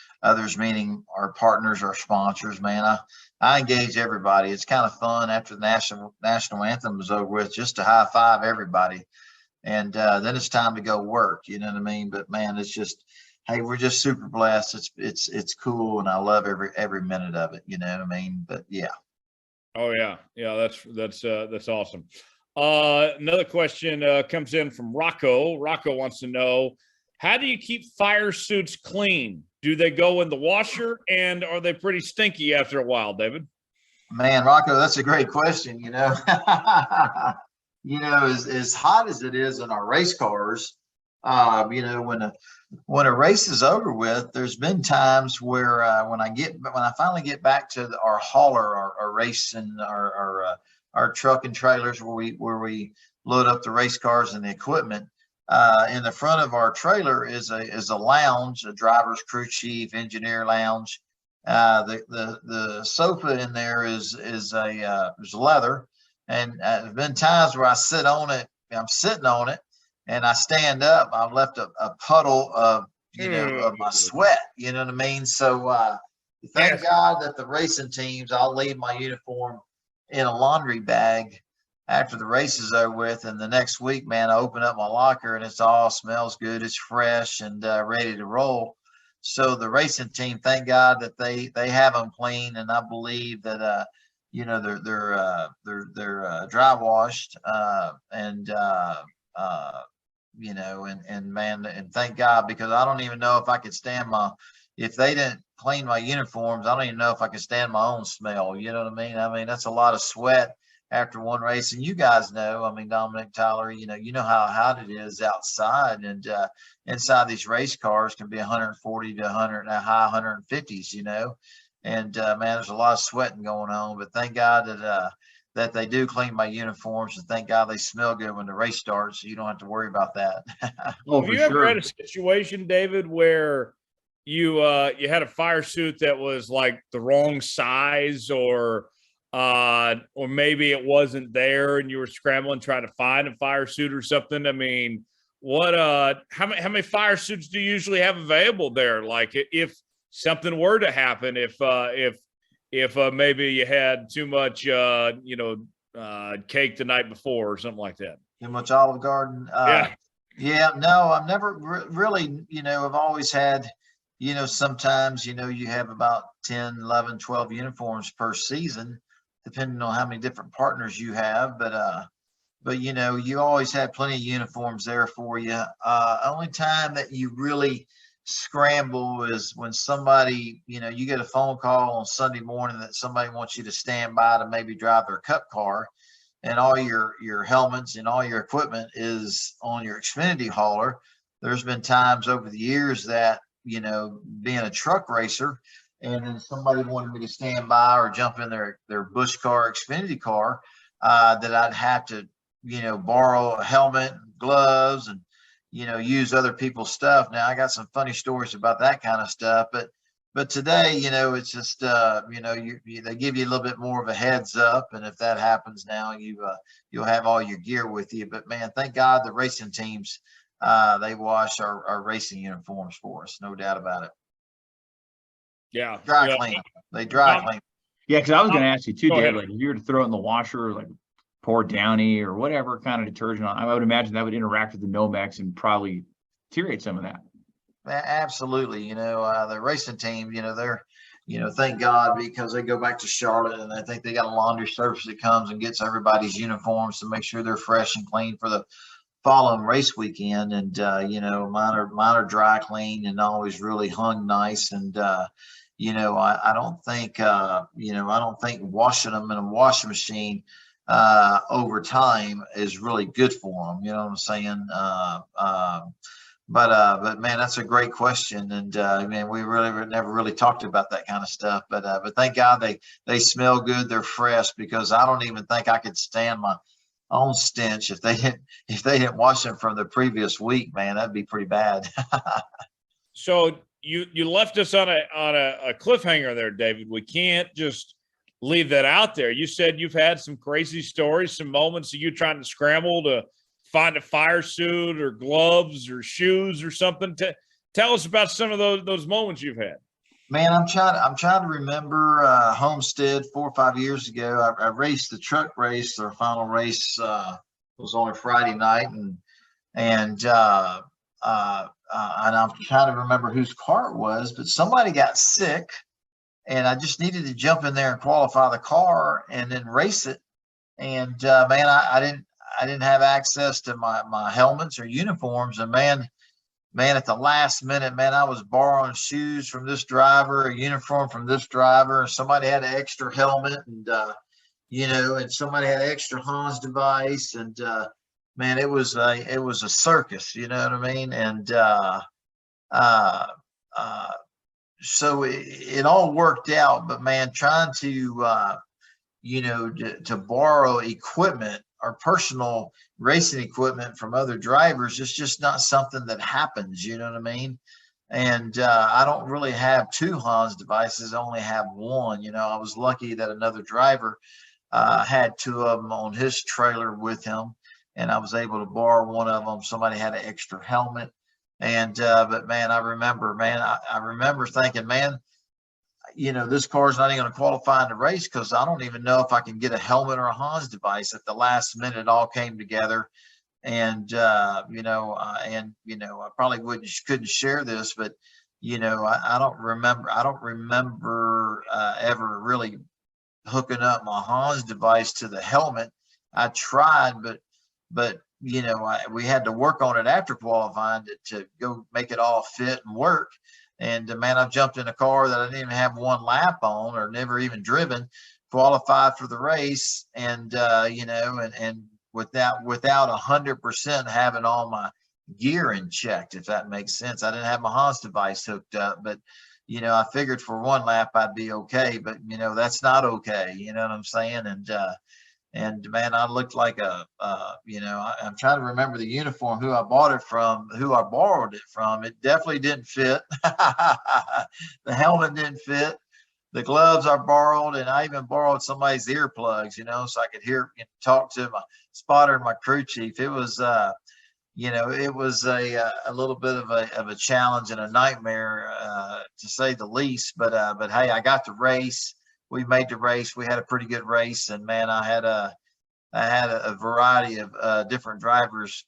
meaning our partners, our sponsors, man, I engage everybody. It's kind of fun after the national anthem is over with, just to high five everybody. And then it's time to go work, you know what I mean? But man, it's just, hey, we're just super blessed. It's cool, and I love every minute of it, you know what I mean? But yeah. Oh yeah. That's awesome. Another question comes in from Rocco. Rocco wants to know, how do you keep fire suits clean? Do they go in the washer, and are they pretty stinky after a while, David? Man, Rocco, that's a great question. You know, you know, as hot as it is in our race cars, you know, when a race is over with, there's been times where when I finally get back to our hauler, our race and our truck and trailers where we load up the race cars and the equipment. In the front of our trailer is a lounge, a driver's crew chief, engineer lounge. The sofa in there is leather, and there's been times where I sit on it. I'm sitting on it, and I stand up. I've left a puddle of of my sweat. You know what I mean? So thank God that the racing teams, I'll leave my uniform in a laundry bag after the race is over with, and the next week, man, I open up my locker and it's all smells good, it's fresh and ready to roll. So the racing team, thank God that they have them clean, and I believe that you know they're dry washed and you know and man, and thank God, because I don't even know if I could stand if they didn't clean my uniforms, I don't even know if I could stand my own smell. You know what I mean? I mean, that's a lot of sweat after one race. And you guys know, I mean, Dominic, Tyler, you know how hot it is outside, and inside these race cars can be 140 to 100, high 150s, you know, and man, there's a lot of sweating going on, but thank God that they do clean my uniforms, and thank God they smell good when the race starts, so you don't have to worry about that. Well, have you ever had a situation, David, where you had a fire suit that was like the wrong size, or maybe it wasn't there and you were scrambling trying to find a fire suit or something? I mean, how many fire suits do you usually have available there? Like, if something were to happen, if maybe you had too much cake the night before or something like that. Too much Olive Garden. Yeah, no, I've never really, you know, I've always had sometimes, you have about 10, 11, 12 uniforms per season, depending on how many different partners you have. But you always have plenty of uniforms there for you. Only time that you really scramble is when somebody, you get a phone call on Sunday morning that somebody wants you to stand by to maybe drive their cup car, and all your helmets and all your equipment is on your Xfinity hauler. There's been times over the years that, being a truck racer, and then somebody wanted me to stand by or jump in their Busch car, Xfinity car, that I'd have to, borrow a helmet, gloves, and, use other people's stuff. Now, I got some funny stories about that kind of stuff, but today, it's just, they give you a little bit more of a heads up. And if that happens now, you'll have all your gear with you. But man, thank God the racing teams, they wash our racing uniforms for us. No doubt about it. Yeah. Dry clean. They dry clean. Yeah. Cause I was going to ask you too, Go Dave, ahead. like if you were to throw it in the washer, like pour Downy or whatever kind of detergent on, I would imagine that would interact with the Nomex and probably deteriorate some of that. Absolutely. The racing team, they're, thank God, because they go back to Charlotte and I think they got a laundry service that comes and gets everybody's uniforms to make sure they're fresh and clean for the following race weekend. And, mine are dry clean and always really hung nice. And, I don't think, I don't think washing them in a washing machine over time is really good for them. You know what I'm saying? But man, that's a great question. And man, we never really talked about that kind of stuff. But thank God they smell good. They're fresh, because I don't even think I could stand my own stench if they didn't wash them from the previous week. Man, that'd be pretty bad. So you left us on a cliffhanger there, David. We can't just leave that out there. You said you've had some crazy stories, some moments of you trying to scramble to find a fire suit or gloves or shoes or something. Tell us about some of those moments you've had. Man, I'm trying to remember Homestead 4 or 5 years ago. I raced the truck race. Our final race was on a Friday night, and I'm trying to remember whose car it was, but somebody got sick, and I just needed to jump in there and qualify the car and then race it. And man, I didn't have access to my helmets or uniforms. And man, at the last minute, man, I was borrowing shoes from this driver, a uniform from this driver, and somebody had an extra helmet, and and somebody had an extra Hans device, and man, it was a circus, you know what I mean? And so it all worked out. But man, trying to to borrow equipment or personal racing equipment from other drivers, it's just not something that happens, you know what I mean? And I don't really have 2 Hans devices. I only have 1. I was lucky that another driver had 2 of them on his trailer with him, and I was able to borrow 1 of them. Somebody had an extra helmet. And but man, I remember thinking, man, this car's not even going to qualify in the race, because I don't even know if I can get a helmet or a Hans device. At the last minute, it all came together. And I probably couldn't share this, but I don't remember ever really hooking up my Hans device to the helmet. I tried, but we had to work on it after qualifying to go make it all fit and work. And man, I jumped in a car that I didn't even have 1 lap on, or never even driven, qualified for the race. And and without 100% having all my gear in checked, if that makes sense. I didn't have my Hans device hooked up, but I figured for 1 lap I'd be okay, but that's not okay. You know what I'm saying? And man, I looked like I'm trying to remember the uniform, who I bought it from, who I borrowed it from. It definitely didn't fit. The helmet didn't fit. The gloves I borrowed, and I even borrowed somebody's earplugs, so I could hear, talk to my spotter and my crew chief. It was, it was a little bit of a challenge and a nightmare, to say the least. But hey, I got the race. We made the race. We had a pretty good race, and man, I had a variety of different drivers'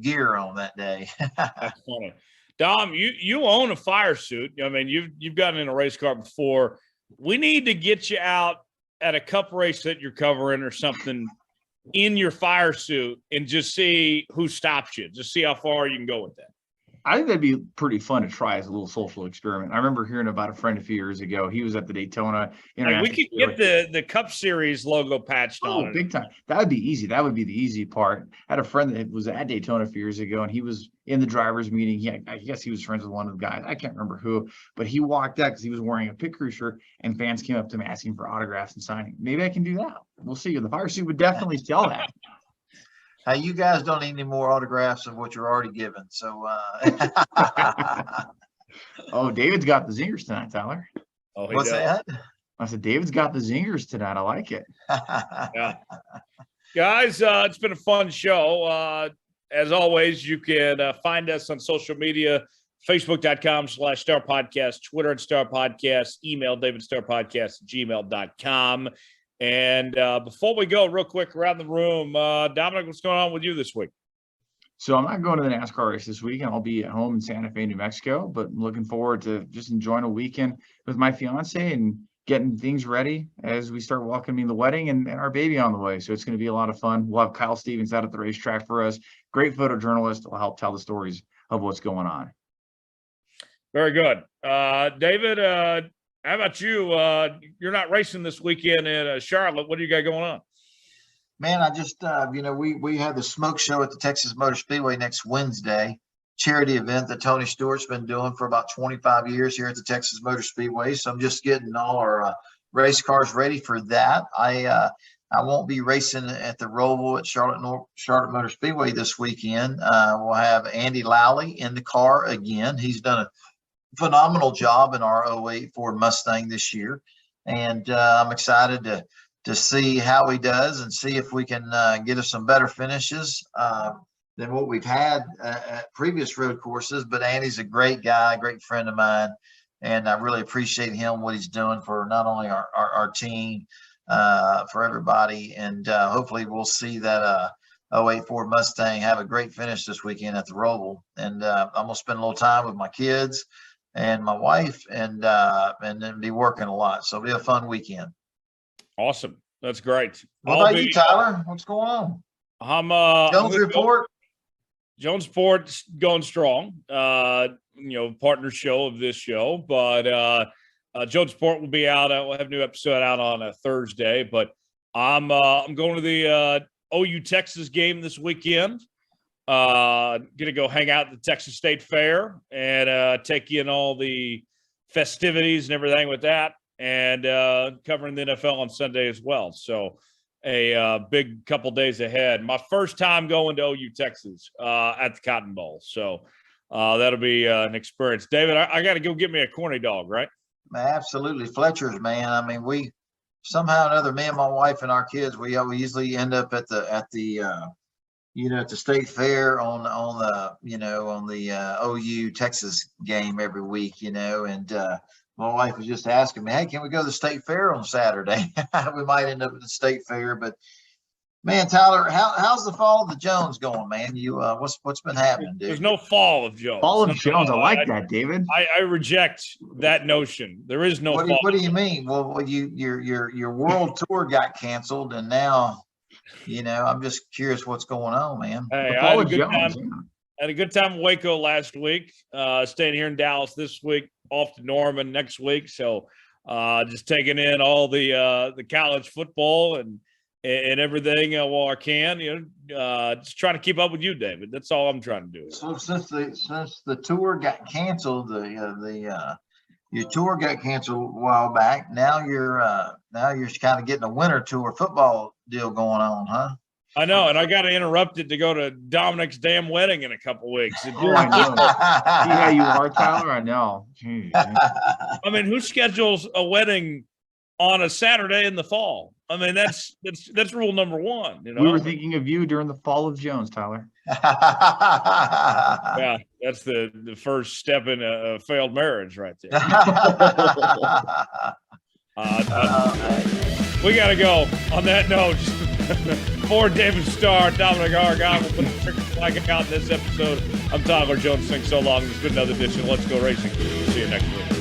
gear on that day. That's funny. Dom, you own a fire suit. I mean, you've gotten in a race car before. We need to get you out at a cup race that you're covering or something in your fire suit and just see who stops you. Just see how far you can go with that. I think that'd be pretty fun to try as a little social experiment. I remember hearing about a friend a few years ago. He was at the Daytona International. Like we could get the Cup Series logo patched on it. Big time. That would be easy. That would be the easy part. I had a friend that was at Daytona a few years ago, and he was in the driver's meeting. I guess he was friends with one of the guys. I can't remember who, but he walked out because he was wearing a pit crew shirt, and fans came up to him asking for autographs and signing. Maybe I can do that. We'll see. The fire suit would definitely tell that. Hey, you guys don't need any more autographs of what you're already given. So, Oh, David's got the zingers tonight, Tyler. Oh, what's that? I said, David's got the zingers tonight. I like it. Yeah. Guys, it's been a fun show. As always, you can find us on social media, facebook.com/Star Podcast, Twitter at Star Podcast, email davidstarpodcast@gmail.com. And before we go, real quick around the room, Dominic, what's going on with you this week? So I'm not going to the NASCAR race this week, and I'll be at home in Santa Fe, New Mexico, but I'm looking forward to just enjoying a weekend with my fiance and getting things ready as we start welcoming the wedding and our baby on the way. So it's going to be a lot of fun. We'll have Kyle Stevens out at the racetrack for us. Great photojournalist will help tell the stories of what's going on. Very good. David, how about you? You're not racing this weekend in Charlotte. What do you got going on? Man, I just, we have the smoke show at the Texas Motor Speedway next Wednesday, charity event that Tony Stewart's been doing for about 25 years here at the Texas Motor Speedway. So I'm just getting all our race cars ready for that. I won't be racing at the ROVAL at Charlotte Motor Speedway this weekend. We'll have Andy Lowley in the car again. He's done a phenomenal job in our 08 Ford Mustang this year, and I'm excited to see how he does and see if we can get us some better finishes than what we've had at previous road courses. But Andy's a great guy, a great friend of mine, and I really appreciate him, what he's doing for not only our team, for everybody, and hopefully we'll see that 08 Ford Mustang have a great finish this weekend at the ROVAL. And I'm gonna spend a little time with my kids and my wife, and then be working a lot. So it'll be a fun weekend. Awesome. That's great. What about you, Tyler? What's going on? I'm Jones Report. Jones Report's going strong. Partner show of this show, but Jones Report will be out. We'll have a new episode out on a Thursday. But I'm going to the OU Texas game this weekend. Gonna go hang out at the Texas State Fair and take in all the festivities and everything with that, and covering the NFL on Sunday as well. So a big couple days ahead. My first time going to OU Texas at the Cotton Bowl. So that'll be an experience. David, I got to go get me a corny dog, right? Absolutely. Fletcher's, man. I mean, we somehow or another, me and my wife and our kids, we usually end up at the at the state fair on the OU Texas game every week, and my wife was just asking me, hey, can we go to the state fair on Saturday? We might end up at the state fair. But man, Tyler, how's the fall of the Jones going, man? You what's been happening, dude? There's no fall of Jones. Fall of Jones. I like that, David. I reject that notion. There is no fall. What do you mean? Well, your world tour got canceled, and now I'm just curious what's going on, man. Hey, I had a good time in Waco last week. Staying here in Dallas this week, off to Norman next week. So just taking in all the college football and everything while I can. Just trying to keep up with you, David. That's all I'm trying to do. So since the tour got canceled, your tour got canceled a while back. Now you're kind of getting a winter tour football deal going on, huh? I know, and I got to interrupt it to go to Dominic's damn wedding in a couple weeks. I know. See how you are, Tyler? I know. Jeez, I mean, who schedules a wedding on a Saturday in the fall? I mean, that's rule number one. We were thinking of you during the fall of Jones, Tyler. Yeah, that's the first step in a failed marriage right there. We got to go. On that note, For David Starr, Dominic Aragon, we'll put the trick flag out in this episode. I'm Tyler Jones. Thanks so long. It's been another edition of Let's Go Racing. See you next week.